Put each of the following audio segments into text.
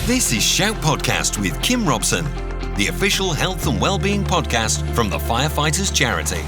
This is Shout Podcast with Kim Robson, the official health and wellbeing podcast from the Firefighters Charity.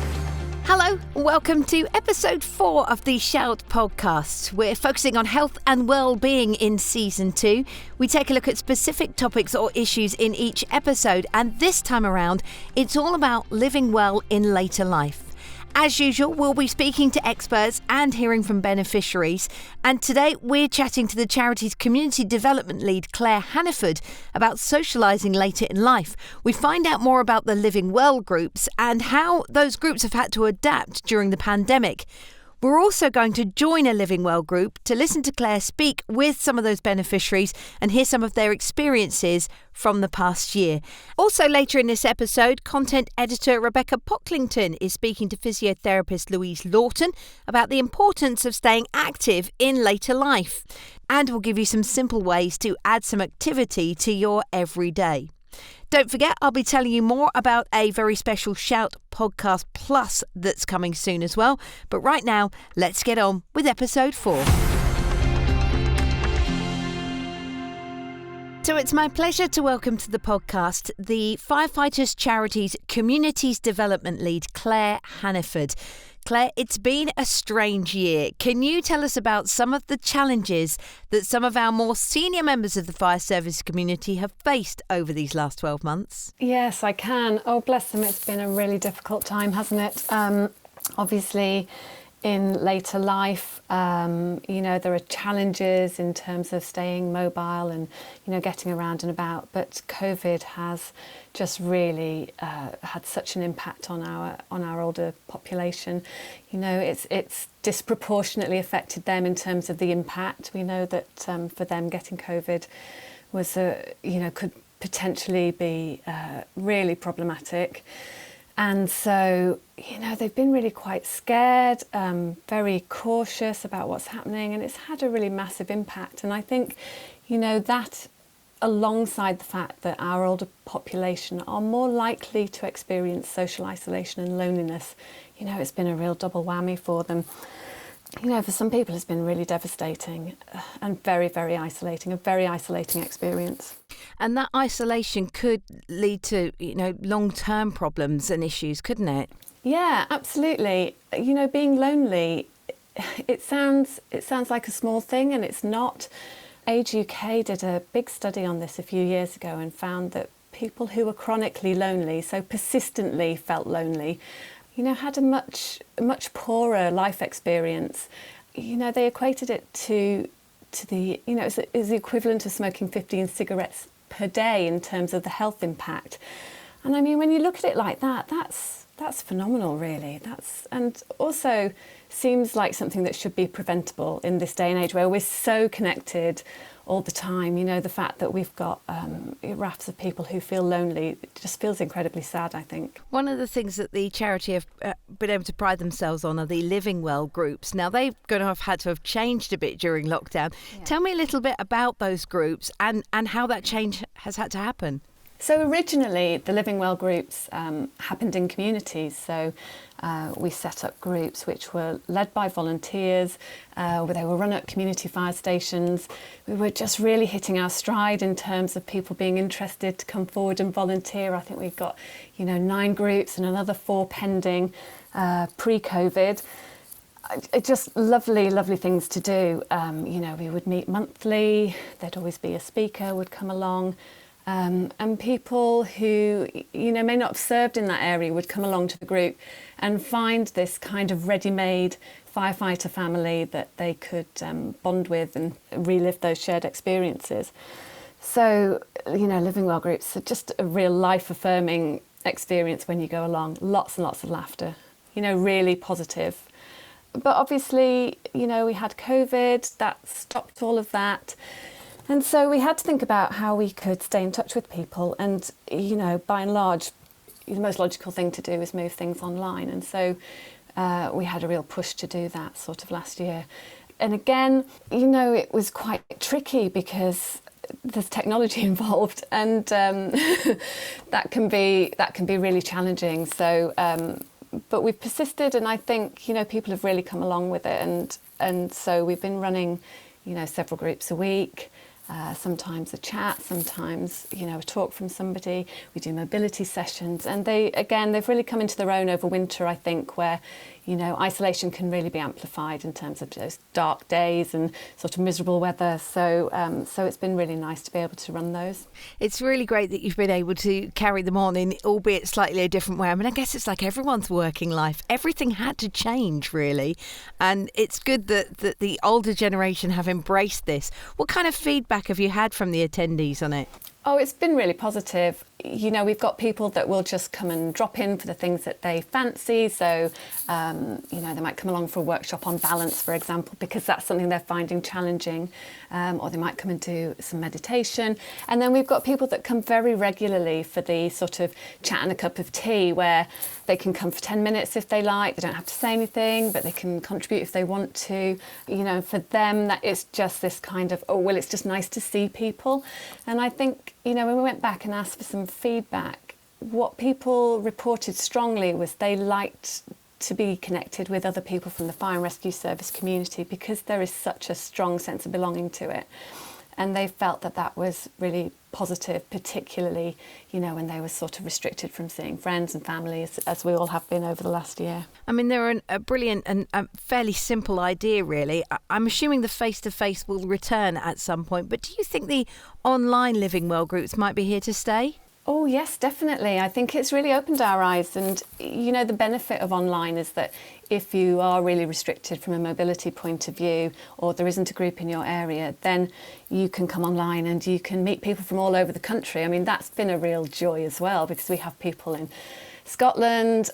Hello, welcome to episode 4 of the Shout podcast. We're focusing on health and well-being in season 2. We take a look at specific topics or issues in each episode, and this time around, it's all about living well in later life. As usual, we'll be speaking to experts and hearing from beneficiaries. And today we're chatting to the charity's Community Development Lead Clare Hannaford about socialising later in life. We find out more about the Living Well groups and how those groups have had to adapt during the pandemic. We're also going to join a Living Well group to listen to Claire speak with some of those beneficiaries and hear some of their experiences from the past year. Also later in this episode, content editor Rebecca Pocklington is speaking to physiotherapist Louise Lawton about the importance of staying active in later life. And we'll give you some simple ways to add some activity to your everyday. Don't forget, I'll be telling you more about a very special Shout Podcast Plus that's coming soon as well. But right now, let's get on with episode 4. So it's my pleasure to welcome to the podcast the Firefighters Charity's Communities Development Lead Clare Hannaford. Claire, it's been a strange year. Can you tell us about some of the challenges that some of our more senior members of the fire service community have faced over these last 12 months? Yes, I can. Oh, bless them. It's been a really difficult time, hasn't it? Obviously, in later life, there are challenges in terms of staying mobile and, getting around and about. But COVID has just really had such an impact on our older population. It's disproportionately affected them in terms of the impact. We know that for them getting COVID was could potentially be really problematic. And so, they've been really quite scared, very cautious about what's happening, and it's had a really massive impact. And I think, that alongside the fact that our older population are more likely to experience social isolation and loneliness, it's been a real double whammy for them. For some people it's been really devastating and very, very isolating, a very isolating experience. And that isolation could lead to, long-term problems and issues, couldn't it? Yeah, absolutely. Being lonely, it sounds like a small thing, and it's not. Age UK did a big study on this a few years ago and found that people who were chronically lonely, so persistently felt lonely, had a much poorer life experience. They equated it to the, it's the equivalent of smoking 15 cigarettes per day in terms of the health impact. And I mean, when you look at it like that, that's phenomenal, really. And also seems like something that should be preventable in this day and age where we're so connected all the time. The fact that we've got rafts of people who feel lonely, it just feels incredibly sad, I think. One of the things that the charity have been able to pride themselves on are the Living Well groups. Now, they're going to have had to have changed a bit during lockdown. Yeah. Tell me a little bit about those groups and how that change has had to happen. So originally, the Living Well groups happened in communities. So we set up groups which were led by volunteers, where they were run at community fire stations. We were just really hitting our stride in terms of people being interested to come forward and volunteer. I think we've got, 9 groups and another 4 pending pre-COVID. Just lovely, lovely things to do. We would meet monthly. There'd always be a speaker would come along. And people who, may not have served in that area would come along to the group and find this kind of ready-made firefighter family that they could bond with and relive those shared experiences. So, Living Well groups are just a real life-affirming experience when you go along. Lots and lots of laughter, really positive. But obviously, we had COVID, that stopped all of that. And so we had to think about how we could stay in touch with people. And, by and large, the most logical thing to do is move things online. And so we had a real push to do that sort of last year. And again, it was quite tricky because there's technology involved, and that can be really challenging. So, but we've persisted, and I think, people have really come along with it. And so we've been running, several groups a week. sometimes a chat, sometimes, a talk from somebody. We do mobility sessions, and they've really come into their own over winter, I think, where, isolation can really be amplified in terms of those dark days and sort of miserable weather. So it's been really nice to be able to run those. It's really great that you've been able to carry them on in, albeit slightly a different way. I mean, I guess it's like everyone's working life. Everything had to change, really. And it's good that the older generation have embraced this. What kind of feedback have you had from the attendees on it? Oh, it's been really positive. We've got people that will just come and drop in for the things that they fancy. So, they might come along for a workshop on balance, for example, because that's something they're finding challenging. Or they might come and do some meditation. And then we've got people that come very regularly for the sort of chat and a cup of tea, where they can come for 10 minutes if they like. They don't have to say anything, but they can contribute if they want to. For them, that is just this kind of, it's just nice to see people. And I think, when we went back and asked for some feedback, what people reported strongly was they liked to be connected with other people from the fire and rescue service community, because there is such a strong sense of belonging to it. And they felt that was really positive, particularly, when they were sort of restricted from seeing friends and families, as we all have been over the last year. I mean, they're a brilliant and fairly simple idea, really. I'm assuming the face-to-face will return at some point, but do you think the online Living Well groups might be here to stay? Oh, yes, definitely. I think it's really opened our eyes. And, the benefit of online is that if you are really restricted from a mobility point of view, or there isn't a group in your area, then you can come online and you can meet people from all over the country. I mean, that's been a real joy as well, because we have people in Scotland,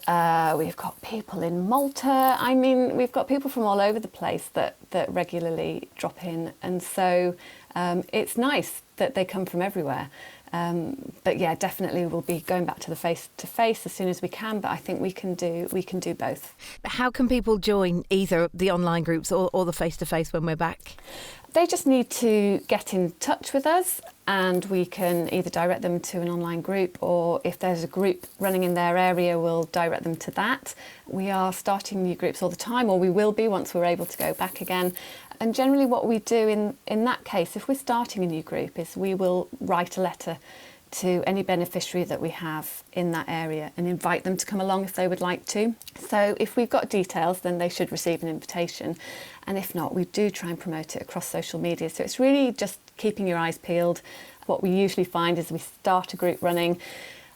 we've got people in Malta. I mean, we've got people from all over the place that regularly drop in. And so it's nice that they come from everywhere. But yeah, definitely we'll be going back to the face-to-face as soon as we can, but I think we can do both. How can people join either the online groups or the face-to-face when we're back? They just need to get in touch with us, and we can either direct them to an online group, or if there's a group running in their area, we'll direct them to that. We are starting new groups all the time, or we will be once we're able to go back again. And generally what we do in that case, if we're starting a new group, is we will write a letter to any beneficiary that we have in that area and invite them to come along if they would like to. So if we've got details, then they should receive an invitation. And if not, we do try and promote it across social media. So it's really just keeping your eyes peeled. What we usually find is we start a group running,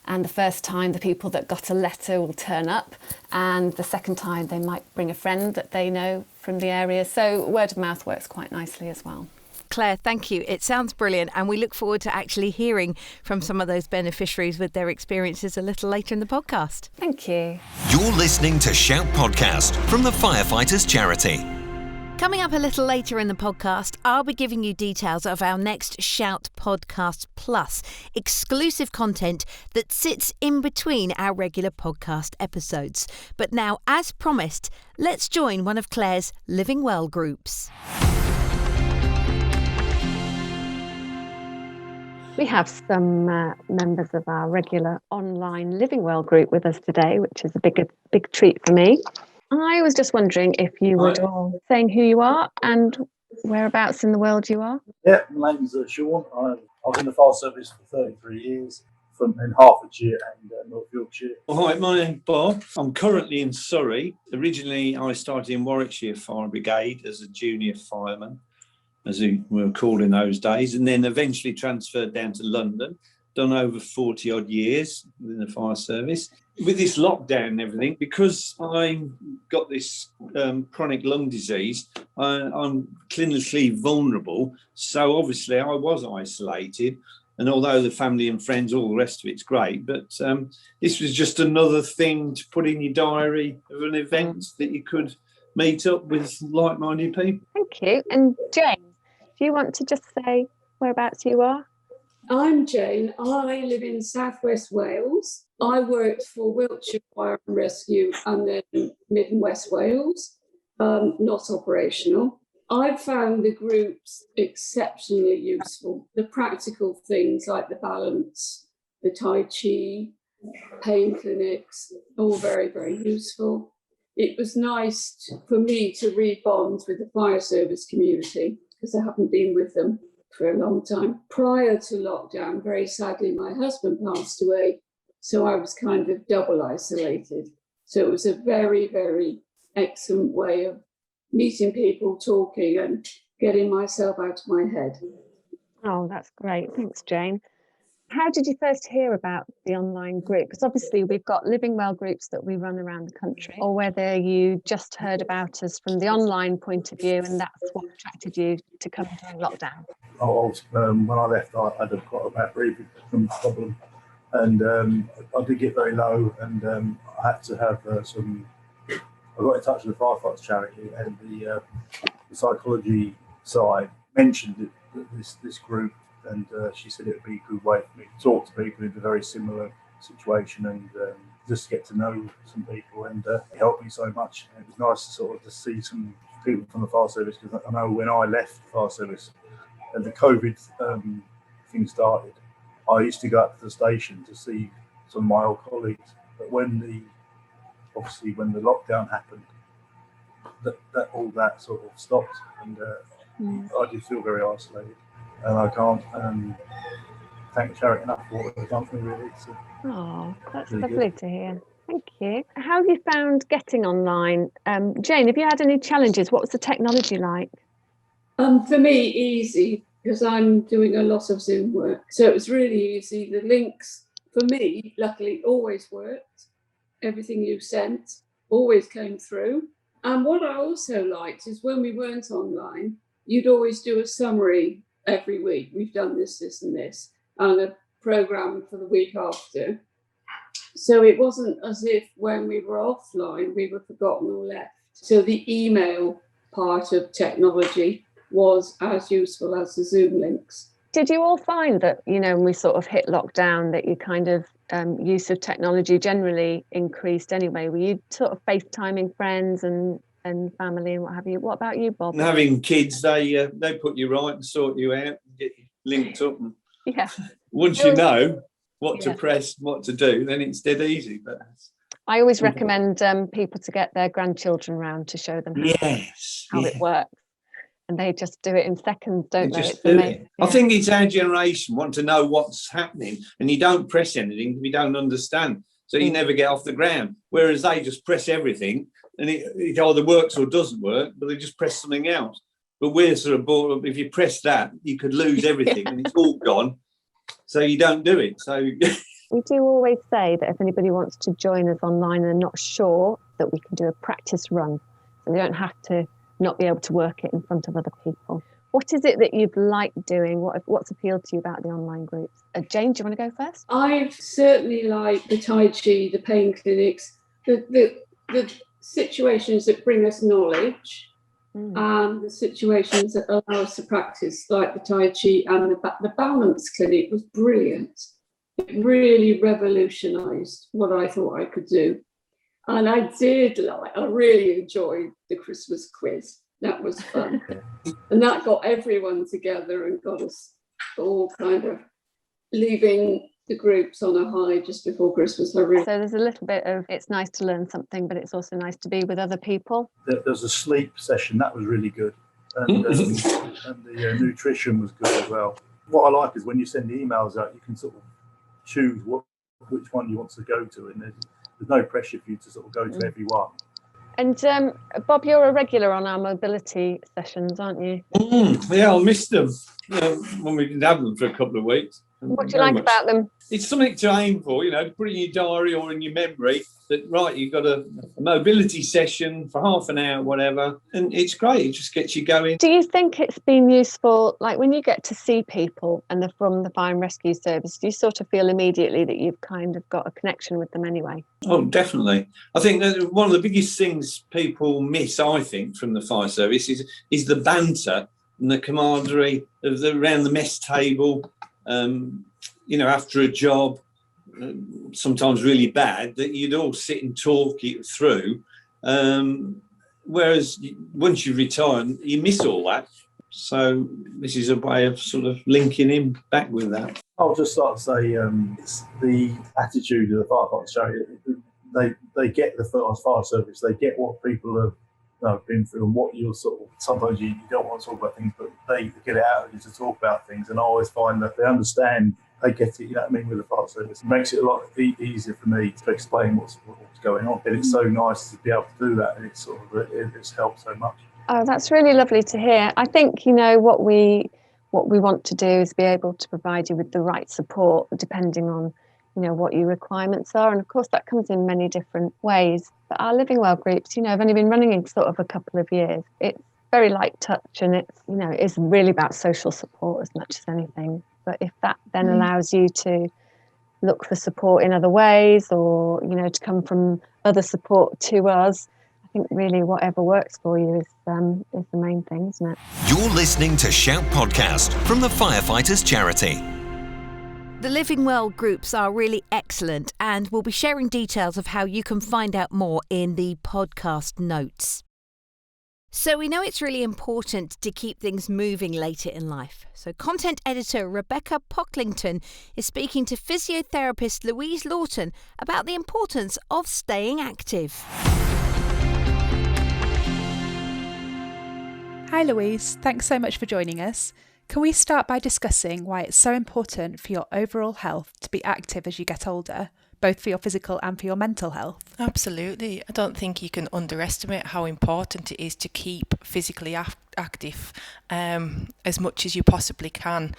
and the first time the people that got a letter will turn up, and the second time they might bring a friend that they know from the area. So word of mouth works quite nicely as well. Claire, thank you. It sounds brilliant, and we look forward to actually hearing from some of those beneficiaries with their experiences a little later in the podcast. Thank you. You're listening to Shout Podcast from the Firefighters Charity. Coming up a little later in the podcast, I'll be giving you details of our next Shout Podcast Plus, exclusive content that sits in between our regular podcast episodes. But now, as promised, let's join one of Clare's Living Well groups. We have some members of our regular online Living Well group with us today, which is a big treat for me. I was just wondering if you would all saying who you are and whereabouts in the world you are. Yeah, my name's Sean. I was in the fire service for 33 years in Hertfordshire and North Yorkshire. Hi, my name's Bob. I'm currently in Surrey. Originally, I started in Warwickshire Fire Brigade as a junior fireman, as we were called in those days, and then eventually transferred down to London. Done over 40 odd years within the fire service. With this lockdown and everything, because I got this chronic lung disease, I'm clinically vulnerable. So obviously I was isolated. And although the family and friends, all the rest of it's great, but this was just another thing to put in your diary of an event that you could meet up with like-minded people. Thank you. And Jane, do you want to just say whereabouts you are? I'm Jane. I live in southwest Wales. I worked for Wiltshire Fire and Rescue and then Mid and West Wales, not operational. I found the groups exceptionally useful. The practical things like the balance, the Tai Chi, pain clinics, all very, very useful. It was nice for me to rebond with the fire service community because I haven't been with them for a long time. Prior to lockdown, very sadly, my husband passed away, so I was kind of double isolated. So it was a very, very excellent way of meeting people, talking and getting myself out of my head. Oh, that's great. Thanks, Jane. How did you first hear about the online group? Because obviously we've got Living Well groups that we run around the country, or whether you just heard about us from the online point of view and that's what attracted you to come during lockdown. When I left, I had quite a bad breathing problem, and I did get very low, and I had to have I got in touch with the Firefighters charity, and the psychology side mentioned this group, and she said it would be a good way for me to talk to people in a very similar situation and just get to know some people, and it helped me so much. And it was nice to sort of just see some people from the fire service, because I know when I left the fire service and the COVID thing started, I used to go up to the station to see some of my old colleagues, but when the lockdown happened, all that sort of stopped, and I did feel very isolated, and I can't thank the charity enough for what they've done for me, really. So, that's really lovely to hear. Thank you. How have you found getting online? Jane, have you had any challenges? What was the technology like? For me, easy, because I'm doing a lot of Zoom work. So it was really easy. The links, for me, luckily, always worked. Everything you sent always came through. And what I also liked is when we weren't online, you'd always do a summary every week. We've done this, this, and this, and a programme for the week after. So it wasn't as if when we were offline, we were forgotten or left. So the email part of technology was as useful as the Zoom links. Did you all find that, when we sort of hit lockdown, that your kind of use of technology generally increased anyway? Were you sort of FaceTiming friends and family and what have you? What about you, Bob? And having kids, they put you right and sort you out and get you linked up. And yeah. Once you know what to press, what to do, then it's dead easy. But I always recommend people to get their grandchildren round to show them how it works. And they just do it in seconds, don't they? It's amazing. I think it's our generation want to know what's happening, and you don't press anything if you don't understand. So you never get off the ground. Whereas they just press everything, and it either works or doesn't work, but they just press something else. But we're sort of bored. If you press that, you could lose everything, and it's all gone. So you don't do it. So we do always say that if anybody wants to join us online and they're not sure, that we can do a practice run. So they don't have to not be able to work it in front of other people. What is it that you've liked doing? What's appealed to you about the online groups? Jane, do you want to go first? I've certainly liked the Tai Chi, the pain clinics, the situations that bring us knowledge, and the situations that allow us to practice, like the Tai Chi, and the balance clinic was brilliant. It really revolutionised what I thought I could do. And I really enjoyed the Christmas quiz. That was fun. And that got everyone together and got us all kind of leaving the groups on a high just before Christmas. So there's a little bit of, it's nice to learn something, but it's also nice to be with other people. There's a sleep session, that was really good. And the nutrition was good as well. What I like is when you send the emails out, you can sort of choose which one you want to go to, and there's no pressure for you to sort of go to every one. And Bob, you're a regular on our mobility sessions, aren't you? Yeah, I missed them when we didn't have them for a couple of weeks. What do you like about them? It's something to aim for, to put in your diary or in your memory that, right, you've got a mobility session for half an hour, whatever, and it's great. It just gets you going. Do you think it's been useful, like when you get to see people and they're from the fire and rescue service, do you sort of feel immediately that you've kind of got a connection with them anyway? Oh, definitely. I think that one of the biggest things people miss, I think, from the fire service is the banter and the camaraderie around the mess table, after a job, sometimes really bad, that you'd all sit and talk it through. Whereas once you retire, you miss all that. So this is a way of sort of linking in back with that. I'll just start to say it's the attitude of the firefighters charity. They get the fire service. They get what people I've been through and what you're sort of, sometimes you don't want to talk about things, but they get it out of you to talk about things. And I always find that they understand, they get it, you know what I mean, with the fire service. It makes it a lot easier for me to explain what's going on. And it's so nice to be able to do that. And it's sort of, it's helped so much. Oh, that's really lovely to hear. I think, you know, what we want to do is be able to provide you with the right support depending on, you know, what your requirements are. And of course, that comes in many different ways. But our Living Well groups, you know, have only been running in sort of a couple of years. It's very light touch, and it's, you know, it's really about social support as much as anything. But if that then allows you to look for support in other ways, or, you know, to come from other support to us, I think really whatever works for you is the main thing, isn't it? You're listening to Shout Podcast from the Firefighters Charity. The Living Well groups are really excellent, and we'll be sharing details of how you can find out more in the podcast notes. So we know it's really important to keep things moving later in life. So content editor Rebecca Pocklington is speaking to physiotherapist Louise Lawton about the importance of staying active. Hi Louise, thanks so much for joining us. Can we start by discussing why it's so important for your overall health to be active as you get older, both for your physical and for your mental health? Absolutely. I don't think you can underestimate how important it is to keep physically active as much as you possibly can.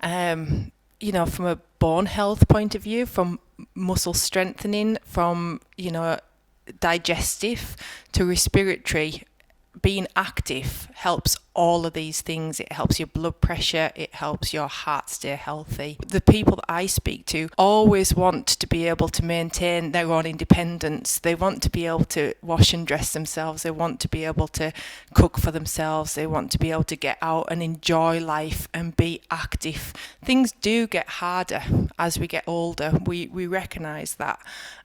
You know, from a bone health point of view, from muscle strengthening, from, you know, digestive to respiratory, being active helps all of these things. It helps your blood pressure, it helps your heart stay healthy. The people that I speak to always want to be able to maintain their own independence. They want to be able to wash and dress themselves. They want to be able to cook for themselves. They want to be able to get out and enjoy life and be active. Things do get harder as we get older. We recognise that.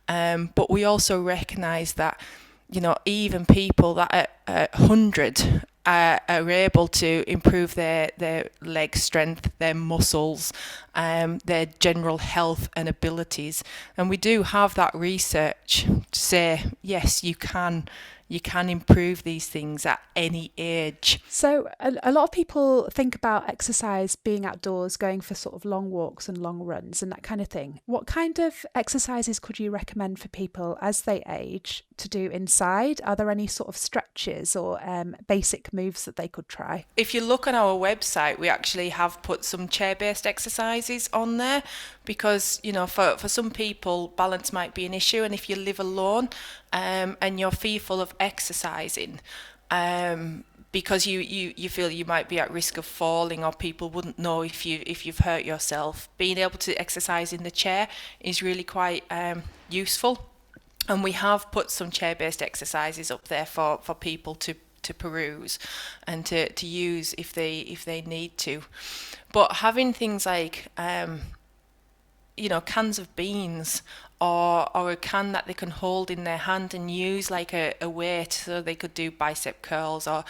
But we also recognise that, you know, even people that are 100 are able to improve their leg strength, their muscles, their general health and abilities. And we do have that research to say, yes, you can improve these things at any age. So a lot of people think about exercise being outdoors, going for sort of long walks and long runs and that kind of thing. What kind of exercises could you recommend for people as they age to do inside? Are there any sort of stretches or basic moves that they could try? If you look on our website, we actually have put some chair-based exercises on there because, you know, for some people, balance might be an issue. And if you live alone and you're fearful of exercising, because you feel you might be at risk of falling, or people wouldn't know if you've hurt yourself, being able to exercise in the chair is really quite useful. And we have put some chair-based exercises up there for people to peruse and to use if they need to. But having things like you know, cans of beans or a can that they can hold in their hand and use like a weight, so they could do bicep curls, or,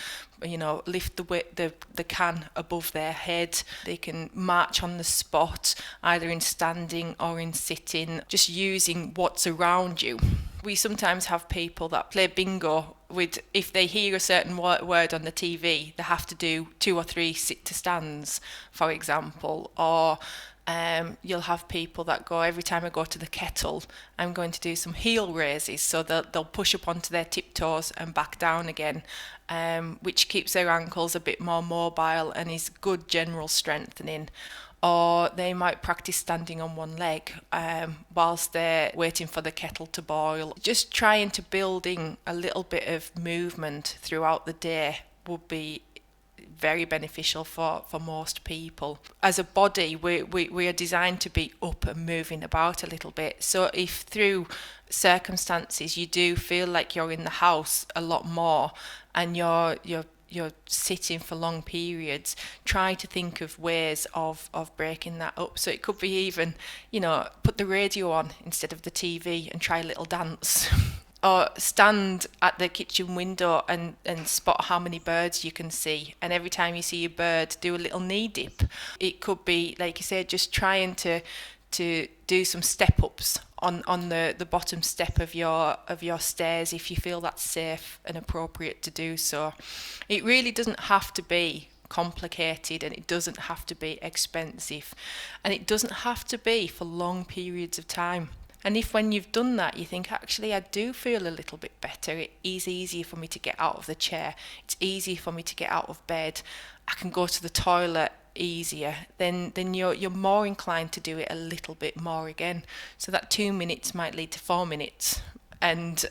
you know, lift the can above their head. They can march on the spot, either in standing or in sitting, just using what's around you. We sometimes have people that play bingo with, if they hear a certain word on the TV, they have to do 2 or 3 sit to stands, for example. Or you'll have people that go, every time I go to the kettle, I'm going to do some heel raises. So they'll push up onto their tiptoes and back down again, which keeps their ankles a bit more mobile and is good general strengthening. Or they might practice standing on one leg whilst they're waiting for the kettle to boil. Just trying to build in a little bit of movement throughout the day would be very beneficial for most people. As a body, we are designed to be up and moving about a little bit. So if through circumstances you do feel like you're in the house a lot more and you're sitting for long periods, try to think of ways of breaking that up. So it could be even, you know, put the radio on instead of the TV and try a little dance. Or stand at the kitchen window and spot how many birds you can see. And every time you see a bird, do a little knee dip. It could be, like you said, just trying to to do some step ups on the bottom step of your stairs if you feel that's safe and appropriate to do so. It really doesn't have to be complicated, and it doesn't have to be expensive, and it doesn't have to be for long periods of time. And if when you've done that you think, actually I do feel a little bit better, it is easier for me to get out of the chair, it's easier for me to get out of bed, I can go to the toilet easier, then you're more inclined to do it a little bit more again. So that 2 minutes might lead to 4 minutes, and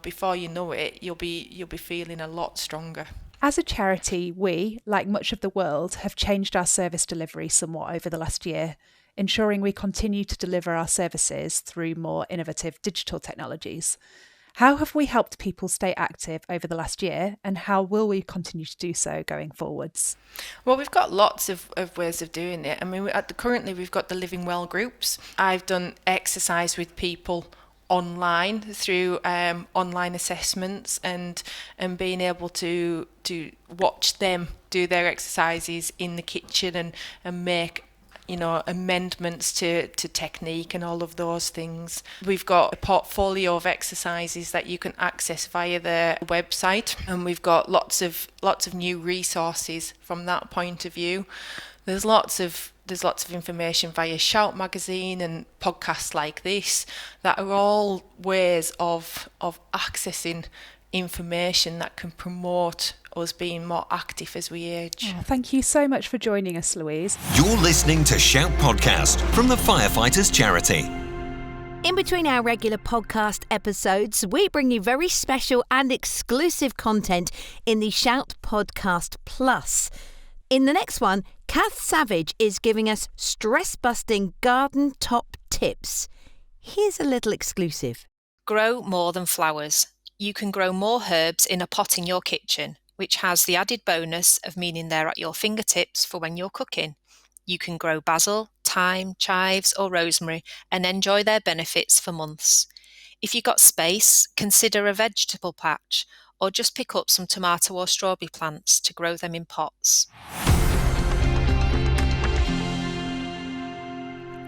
before you know it, you'll be feeling a lot stronger. As a charity, we, like much of the world, have changed our service delivery somewhat over the last year, ensuring we continue to deliver our services through more innovative digital technologies. How have we helped people stay active over the last year, and how will we continue to do so going forwards? Well, we've got lots of ways of doing it. I mean, currently we've got the Living Well groups. I've done exercise with people online through online assessments, and being able to watch them do their exercises in the kitchen and make amendments to technique and all of those things. We've got a portfolio of exercises that you can access via the website, and we've got lots of new resources from that point of view. There's lots of information via Shout magazine and podcasts like this that are all ways of accessing information that can promote us being more active as we age. Oh, thank you so much for joining us, Louise. You're listening to Shout Podcast from the Firefighters Charity. In between our regular podcast episodes, we bring you very special and exclusive content in the Shout Podcast Plus. In the next one, Kath Savage is giving us stress-busting garden top tips. Here's a little exclusive. Grow more than flowers. You can grow more herbs in a pot in your kitchen, which has the added bonus of meaning they're at your fingertips for when you're cooking. You can grow basil, thyme, chives or rosemary and enjoy their benefits for months. If you've got space, consider a vegetable patch, or just pick up some tomato or strawberry plants to grow them in pots.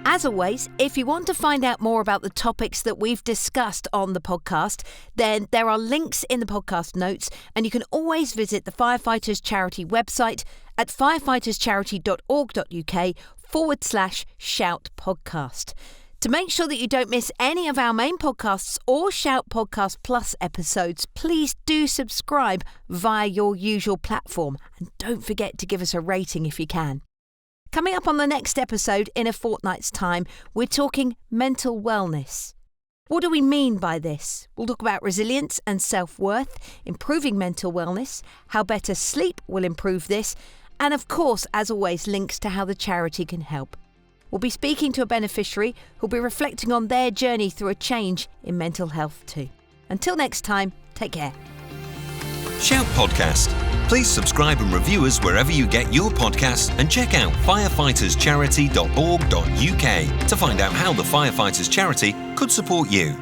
As always, if you want to find out more about the topics that we've discussed on the podcast, then there are links in the podcast notes, and you can always visit the Firefighters Charity website at firefighterscharity.org.uk/Shout Podcast. To make sure that you don't miss any of our main podcasts or Shout Podcast Plus episodes, please do subscribe via your usual platform, and don't forget to give us a rating if you can. Coming up on the next episode in a fortnight's time, we're talking mental wellness. What do we mean by this? We'll talk about resilience and self-worth, improving mental wellness, how better sleep will improve this, and of course, as always, links to how the charity can help. We'll be speaking to a beneficiary who'll be reflecting on their journey through a change in mental health too. Until next time, take care. Shout Podcast. Please subscribe and review us wherever you get your podcasts, and check out firefighters.charity.org.uk to find out how the Firefighters Charity could support you.